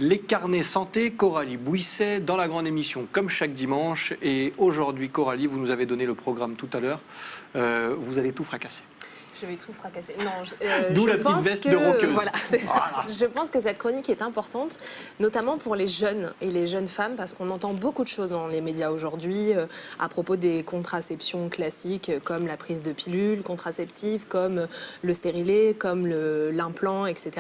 Les carnets santé, Coralie Bouisset, dans la grande émission, comme chaque dimanche. Et aujourd'hui, Coralie, vous nous avez donné le programme tout à l'heure. Vous allez tout fracasser. Je vais tout fracasser. Non, D'où je la petite pense veste que, de roqueuse. voilà, je pense que cette chronique est importante, notamment pour les jeunes et les jeunes femmes, parce qu'on entend beaucoup de choses dans les médias aujourd'hui à propos des contraceptions classiques, comme la prise de pilules contraceptives, comme le stérilet, comme l'implant, etc.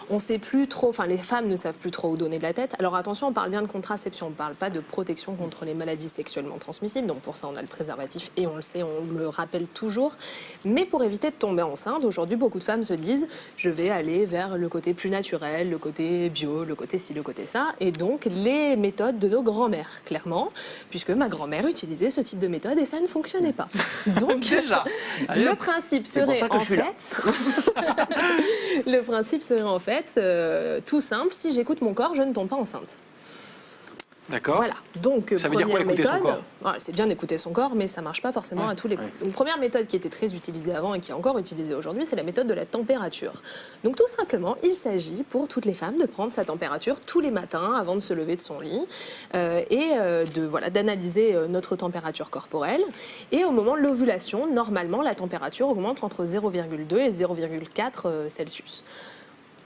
On sait plus trop, enfin les femmes ne savent plus trop où donner de la tête. Alors attention, on parle bien de contraception, on ne parle pas de protection contre les maladies sexuellement transmissibles. Donc pour ça, on a le préservatif et on le sait, on le rappelle toujours. Mais pour éviter de tomber enceinte, aujourd'hui, beaucoup de femmes se disent je vais aller vers le côté plus naturel, le côté bio, le côté ci, le côté ça. Et donc, les méthodes de nos grands-mères, clairement, puisque ma grand-mère utilisait ce type de méthode et ça ne fonctionnait pas. Donc, déjà, le principe serait en fait... le principe serait en fait tout simple, si j'écoute mon corps, je ne tombe pas enceinte. D'accord. Voilà. Donc, ça veut dire quoi, écouter son corps ? C'est bien d'écouter son corps, mais ça ne marche pas forcément à tous les coups. Une première méthode qui était très utilisée avant et qui est encore utilisée aujourd'hui, c'est la méthode de la température. Donc, tout simplement, il s'agit pour toutes les femmes de prendre sa température tous les matins avant de se lever de son lit d'analyser notre température corporelle. Et au moment de l'ovulation, normalement, la température augmente entre 0,2 et 0,4 Celsius.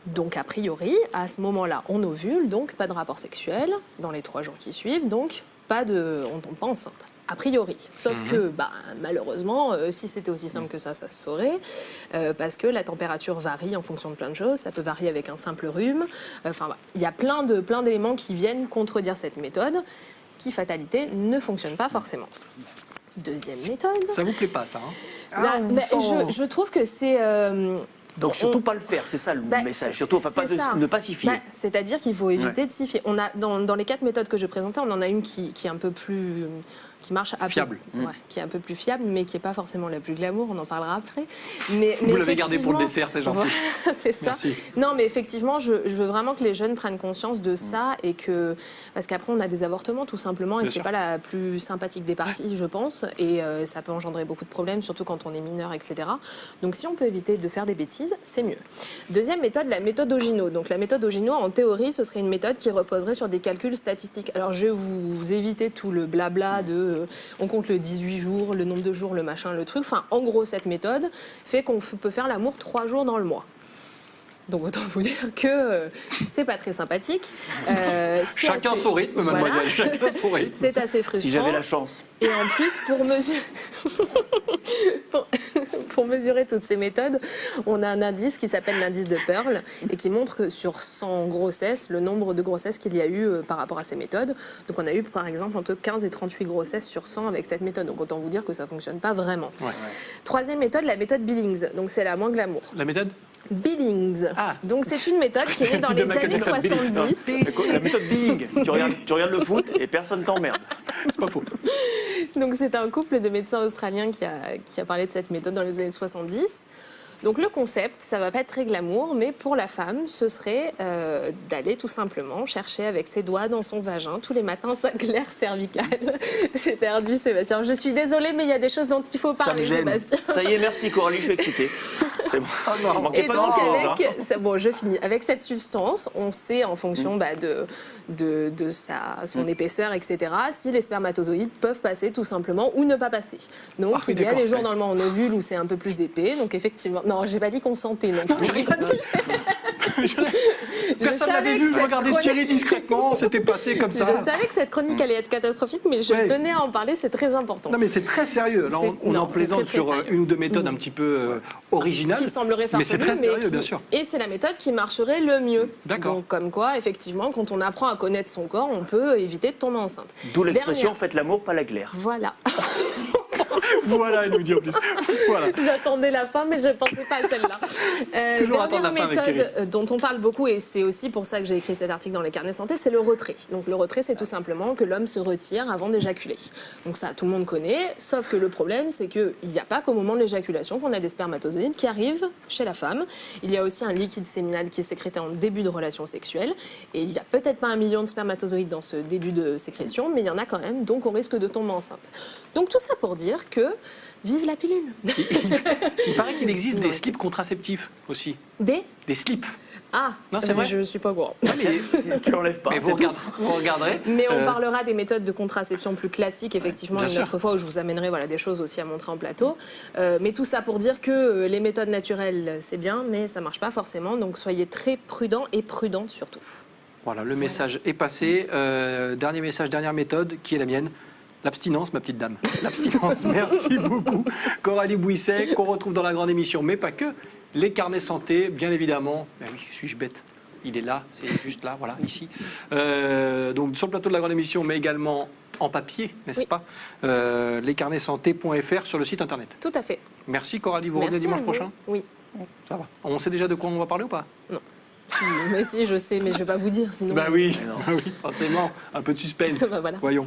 Donc, a priori, à ce moment-là, on ovule, donc pas de rapport sexuel dans les 3 jours qui suivent, donc on ne tombe pas enceinte. A priori. Sauf que, malheureusement, si c'était aussi simple que ça se saurait, parce que la température varie en fonction de plein de choses. Ça peut varier avec un simple rhume. Il y a plein d'éléments qui viennent contredire cette méthode, qui, fatalité, ne fonctionne pas forcément. Deuxième méthode. Ça vous plaît pas, ça, hein? Je trouve que c'est... Donc surtout pas le faire, c'est ça le message. Surtout ne pas s'y fier. C'est-à-dire qu'il faut éviter de s'y fier. On a dans les 4 méthodes que je présentais, on en a une qui est un peu plus qui marche fiable, qui est un peu plus fiable, mais qui n'est pas forcément la plus glamour. On en parlera après. Vous l'avez gardé pour le dessert, c'est gentil. C'est ça. Merci. Non, mais effectivement, je veux vraiment que les jeunes prennent conscience de ça et que parce qu'après on a des avortements tout simplement et c'est pas la plus sympathique des parties, je pense, et ça peut engendrer beaucoup de problèmes, surtout quand on est mineur, etc. Donc si on peut éviter de faire des bêtises, c'est mieux. Deuxième méthode, la méthode Ogino. Donc la méthode Ogino, en théorie, ce serait une méthode qui reposerait sur des calculs statistiques. Alors je vais vous éviter tout le blabla de on compte le 18 jours, le nombre de jours, le machin, le truc. Enfin, en gros, cette méthode fait qu'on peut faire l'amour 3 jours dans le mois. Donc autant vous dire que c'est pas très sympathique. Chacun son rythme, mademoiselle. Chacun son rythme. C'est assez frustrant. Si j'avais la chance. Et en plus, pour mesurer toutes ces méthodes, on a un indice qui s'appelle l'indice de Pearl et qui montre que sur 100 grossesses, le nombre de grossesses qu'il y a eu par rapport à ces méthodes. Donc on a eu par exemple entre 15 et 38 grossesses sur 100 avec cette méthode. Donc autant vous dire que ça fonctionne pas vraiment. Ouais. Troisième méthode, la méthode Billings. Donc c'est la moins glamour. La méthode Billings. Donc c'est une méthode qui est née dans les années 70. La méthode Billing. Tu regardes le foot et personne t'emmerde. C'est pas faux. Donc c'est un couple de médecins australiens qui a parlé de cette méthode dans les années 70. Donc le concept, ça va pas être très glamour, mais pour la femme, ce serait d'aller tout simplement chercher avec ses doigts dans son vagin tous les matins sa glaire cervicale. J'ai perdu Sébastien. Je suis désolée, mais il y a des choses dont il faut parler, Sébastien. Ça y est, merci Coralie, je suis excitée. C'est bon. Oh non. Et donc bon, je finis. Avec cette substance, on sait en fonction de son épaisseur, etc., si les spermatozoïdes peuvent passer tout simplement ou ne pas passer. Donc il y a des jours normalement en ovule où c'est un peu plus épais. Donc effectivement, non, j'ai pas dit qu'on sentait non plus. Personne n'avait vu, je regardais Thierry discrètement, c'était passé comme ça. Je savais que cette chronique allait être catastrophique, mais je tenais à en parler, c'est très important. Non mais c'est très sérieux. Là, on en plaisante sur une ou deux méthodes un petit peu originales. Qui semblerait farfelue, mais c'est très sérieux, bien sûr. Et c'est la méthode qui marcherait le mieux. D'accord. Donc comme quoi, effectivement, quand on apprend à connaître son corps, on peut éviter de tomber enceinte. D'où l'expression faites l'amour, pas la glaire. Voilà. Voilà, elle nous dit en plus. Voilà. J'attendais la fin, mais je ne pensais pas à celle-là. Toujours attendre la fin avec Thierry. Méthode dont on parle beaucoup, et c'est aussi pour ça que j'ai écrit cet article dans les carnets santé, c'est le retrait. Donc le retrait, c'est tout simplement que l'homme se retire avant d'éjaculer. Donc ça, tout le monde connaît, sauf que le problème, c'est qu'il n'y a pas qu'au moment de l'éjaculation qu'on a des spermatozoïdes qui arrivent chez la femme. Il y a aussi un liquide séminal qui est sécrété en début de relation sexuelle, et il n'y a peut-être pas 1 million de spermatozoïdes dans ce début de sécrétion, mais il y en a quand même, donc on risque de tomber enceinte. Donc tout ça pour dire que vive la pilule. Il paraît qu'il existe des slips contraceptifs aussi. Des slips. Ah, non, c'est vrai. Je ne suis pas au courant. Tu l'enlèves pas. Mais vous regarderez. Mais on parlera des méthodes de contraception plus classiques, effectivement, Bien une sûr. autre fois où je vous amènerai des choses aussi à montrer en plateau. Mais tout ça pour dire que les méthodes naturelles, c'est bien, mais ça ne marche pas forcément. Donc soyez très prudents et prudentes surtout. Voilà, le message est passé. Dernier message, dernière méthode, qui est la mienne. L'abstinence, ma petite dame. L'abstinence, merci beaucoup. Coralie Bouisset, qu'on retrouve dans la grande émission, mais pas que. Les carnets santé, bien évidemment. Ben oui, suis-je bête? Il est là, c'est juste là, voilà, ici. Donc sur le plateau de la grande émission, mais également en papier, n'est-ce Oui. pas lescarnetssanté.fr sur le site internet. Tout à fait. Merci Coralie, vous revenez Merci dimanche à vous. prochain? Oui. Ça va. On sait déjà de quoi on va parler ou pas? Si, je sais, mais je ne vais pas vous dire sinon. Bah oui, forcément, un peu de suspense. Bah voilà. Voyons.